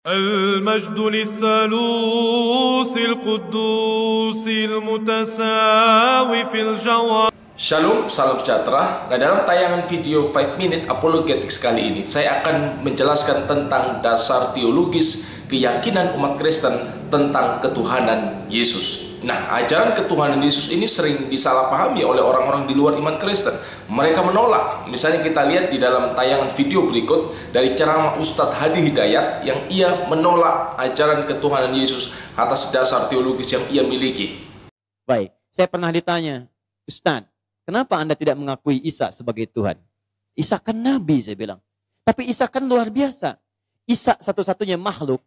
المجد للثالوث القدوس المتساوي في الجوهر. Shalom, salam sejahtera. Nah, dalam tayangan video 5 Minute Apologetics kali ini, saya akan menjelaskan tentang dasar teologis keyakinan umat Kristen tentang ketuhanan Yesus. Nah, ajaran ketuhanan Yesus ini sering disalahpahami oleh orang-orang di luar iman Kristen. Mereka menolak. Misalnya kita lihat di dalam tayangan video berikut dari ceramah Ustadz Hadi Hidayat yang ia menolak ajaran ketuhanan Yesus atas dasar teologis yang ia miliki. Baik, saya pernah ditanya, Ustadz, kenapa Anda tidak mengakui Isa sebagai Tuhan? Isa kan Nabi, saya bilang. Tapi Isa kan luar biasa. Isa satu-satunya makhluk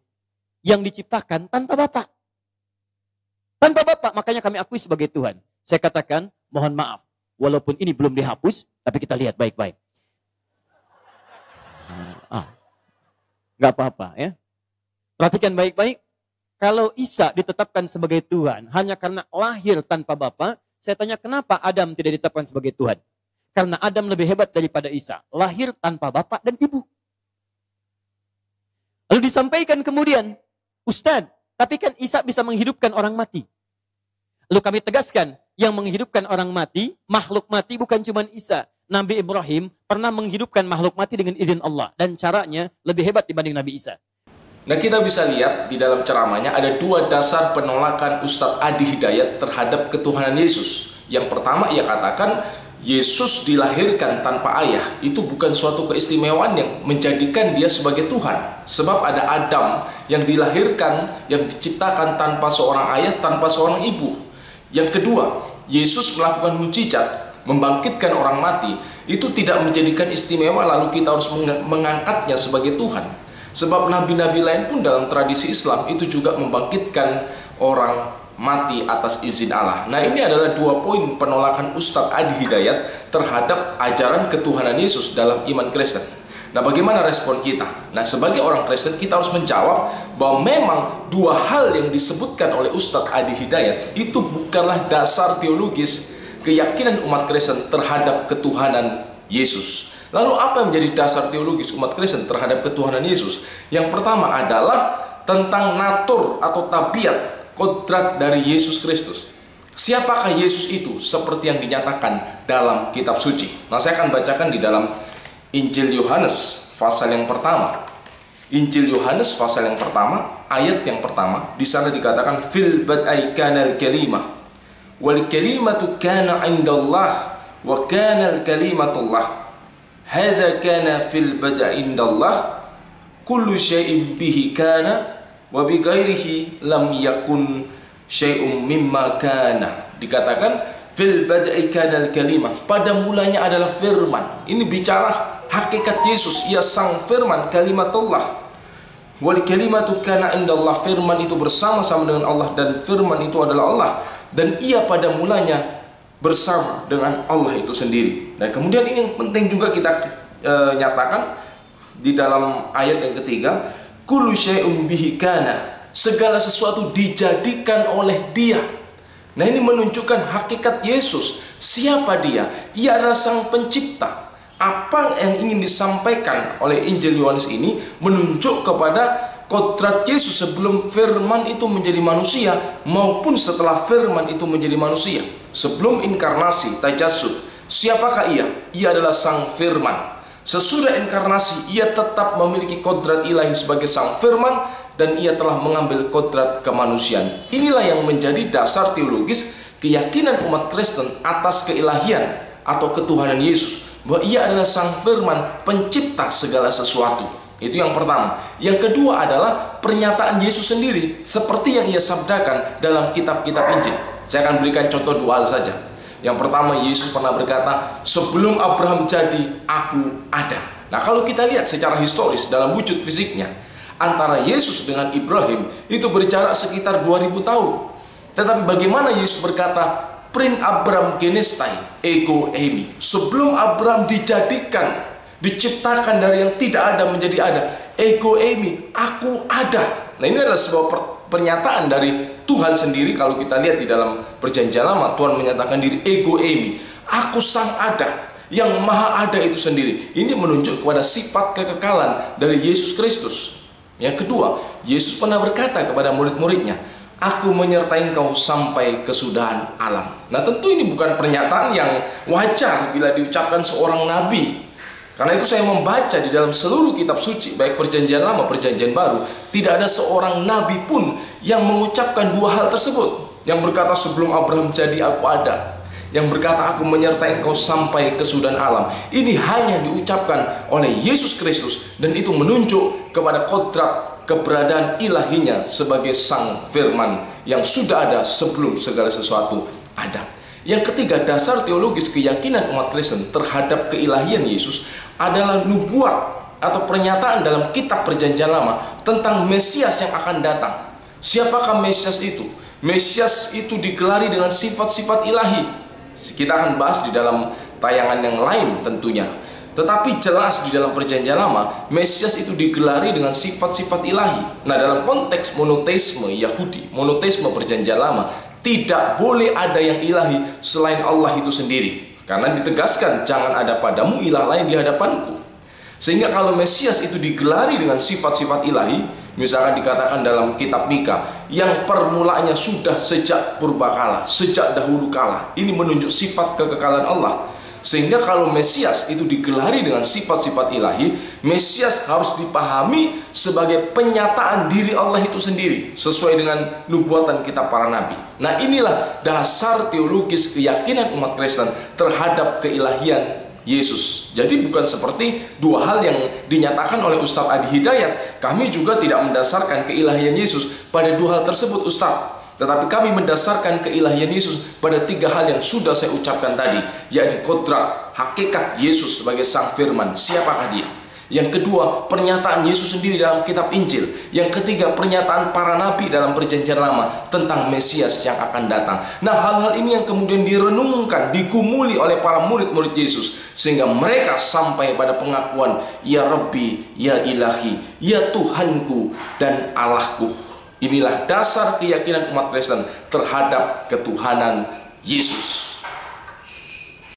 yang diciptakan tanpa Bapa. Tanpa Bapa, makanya kami akui sebagai Tuhan. Saya katakan, mohon maaf. Walaupun ini belum dihapus, tapi kita lihat baik-baik. Nggak apa-apa ya. Perhatikan baik-baik. Kalau Isa ditetapkan sebagai Tuhan hanya karena lahir tanpa Bapa, saya tanya kenapa Adam tidak ditetapkan sebagai Tuhan? Karena Adam lebih hebat daripada Isa. Lahir tanpa bapak dan ibu. Lalu disampaikan kemudian, Ustadz, tapi kan Isa bisa menghidupkan orang mati. Lalu kami tegaskan, yang menghidupkan orang mati, makhluk mati bukan cuma Isa. Nabi Ibrahim pernah menghidupkan makhluk mati dengan izin Allah. Dan caranya lebih hebat dibanding Nabi Isa. Nah, kita bisa lihat di dalam ceramahnya ada dua dasar penolakan Ustadz Hadi Hidayat terhadap ketuhanan Yesus. Yang pertama, ia katakan Yesus dilahirkan tanpa ayah. Itu bukan suatu keistimewaan yang menjadikan dia sebagai Tuhan. Sebab ada Adam yang dilahirkan, yang diciptakan tanpa seorang ayah, tanpa seorang ibu. Yang kedua, Yesus melakukan mujizat, membangkitkan orang mati. Itu tidak menjadikan istimewa lalu kita harus mengangkatnya sebagai Tuhan. Sebab nabi-nabi lain pun dalam tradisi Islam itu juga membangkitkan orang mati atas izin Allah. Nah, ini adalah dua poin penolakan Ustadz Hadi Hidayat terhadap ajaran ketuhanan Yesus dalam iman Kristen. Nah, bagaimana respon kita? Nah, sebagai orang Kristen kita harus menjawab bahwa memang dua hal yang disebutkan oleh Ustadz Hadi Hidayat itu bukanlah dasar teologis keyakinan umat Kristen terhadap ketuhanan Yesus. Lalu apa yang menjadi dasar teologis umat Kristen terhadap ketuhanan Yesus? Yang pertama adalah tentang natur atau tabiat kodrat dari Yesus Kristus. Siapakah Yesus itu seperti yang dinyatakan dalam kitab suci? Nah, saya akan bacakan di dalam Injil Yohanes pasal yang pertama. Injil Yohanes pasal yang pertama, ayat yang pertama, di sana dikatakan fil bad'i kanal kalimah wal kalimatu kana 'indallah wa kanal kalimatullah. Hadza kana fil bad'i indallah kullu syai'in bihi kana wa bi ghairihi lam yakun syai'un mimma kana. Dikatakan fil bad'i kana al-kalimah, pada mulanya adalah firman. Ini bicara hakikat Yesus, ia sang firman, kalimatullah. Wal kalimatu kana indallah, firman itu bersama-sama dengan Allah dan firman itu adalah Allah, dan ia pada mulanya bersama dengan Allah itu sendiri. Dan kemudian ini yang penting juga kita nyatakan di dalam ayat yang ketiga, kullu syai'un bihi kana, segala sesuatu dijadikan oleh Dia. Nah, ini menunjukkan hakikat Yesus. Siapa Dia? Ia adalah sang pencipta. Apa yang ingin disampaikan oleh Injil Yohanes ini menunjuk kepada kodrat Yesus sebelum firman itu menjadi manusia maupun setelah firman itu menjadi manusia. Sebelum inkarnasi, tajassud, siapakah ia? Ia adalah sang firman. Sesudah inkarnasi, ia tetap memiliki kodrat ilahi sebagai sang firman dan ia telah mengambil kodrat kemanusiaan. Inilah yang menjadi dasar teologis keyakinan umat Kristen atas keilahian atau ketuhanan Yesus, bahwa ia adalah sang firman, pencipta segala sesuatu. Itu yang pertama. Yang kedua adalah pernyataan Yesus sendiri seperti yang ia sabdakan dalam kitab-kitab Injil. Saya akan berikan contoh dua hal saja. Yang pertama, Yesus pernah berkata, sebelum Abraham jadi, aku ada. Nah, kalau kita lihat secara historis dalam wujud fisiknya, antara Yesus dengan Ibrahim itu berjarak sekitar 2000 tahun. Tetapi bagaimana Yesus berkata, Prin Abraham genestai ego eimi, sebelum Abraham dijadikan, diciptakan dari yang tidak ada menjadi ada, ego eimi, aku ada. Nah, ini adalah sebuah pernyataan dari Tuhan sendiri. Kalau kita lihat di dalam perjanjian lama, Tuhan menyatakan diri ego eimi, aku sang ada, yang maha ada itu sendiri. Ini menunjuk kepada sifat kekekalan dari Yesus Kristus. Yang kedua, Yesus pernah berkata kepada murid-muridnya, "Aku menyertai engkau sampai kesudahan alam." Nah, tentu ini bukan pernyataan yang wajar bila diucapkan seorang nabi. Karena itu saya membaca di dalam seluruh kitab suci, baik perjanjian lama, perjanjian baru, tidak ada seorang nabi pun yang mengucapkan dua hal tersebut. Yang berkata sebelum Abraham jadi aku ada, yang berkata aku menyertai engkau sampai kesudahan alam. Ini hanya diucapkan oleh Yesus Kristus, dan itu menunjuk kepada kodrat keberadaan ilahinya sebagai sang firman yang sudah ada sebelum segala sesuatu ada. Yang ketiga, dasar teologis keyakinan umat Kristen terhadap keilahian Yesus adalah nubuat atau pernyataan dalam kitab perjanjian lama tentang Mesias yang akan datang. Siapakah Mesias itu? Mesias itu digelari dengan sifat-sifat ilahi. Kita akan bahas di dalam tayangan yang lain tentunya. Tetapi jelas di dalam perjanjian lama, Mesias itu digelari dengan sifat-sifat ilahi. Nah, dalam konteks monoteisme Yahudi, monoteisme perjanjian lama, tidak boleh ada yang ilahi selain Allah itu sendiri. Karena ditegaskan, jangan ada padamu ilah lain di hadapanku. Sehingga kalau Mesias itu digelari dengan sifat-sifat ilahi, misalkan dikatakan dalam kitab Mika, yang permulaannya sudah sejak purbakala, sejak dahulu kala. Ini menunjuk sifat kekekalan Allah. Sehingga kalau Mesias itu digelari dengan sifat-sifat ilahi, Mesias harus dipahami sebagai penyataan diri Allah itu sendiri, sesuai dengan nubuatan kitab para nabi. Nah, inilah dasar teologis keyakinan umat Kristen terhadap keilahian Yesus. Jadi bukan seperti dua hal yang dinyatakan oleh Ustadz Adi Hidayat. Kami juga tidak mendasarkan keilahian Yesus pada dua hal tersebut, Ustadz. Tetapi kami mendasarkan keilahian Yesus pada tiga hal yang sudah saya ucapkan tadi, yaitu kodrat, hakikat Yesus sebagai sang firman. Siapakah dia? Yang kedua, pernyataan Yesus sendiri dalam kitab Injil. Yang ketiga, pernyataan para nabi dalam perjanjian lama tentang Mesias yang akan datang. Nah, hal-hal ini yang kemudian direnungkan, digumuli oleh para murid-murid Yesus, sehingga mereka sampai pada pengakuan, "Ya Rabbi, Ya Ilahi, Ya Tuhanku dan Allahku." Inilah dasar keyakinan umat Kristen terhadap ketuhanan Yesus.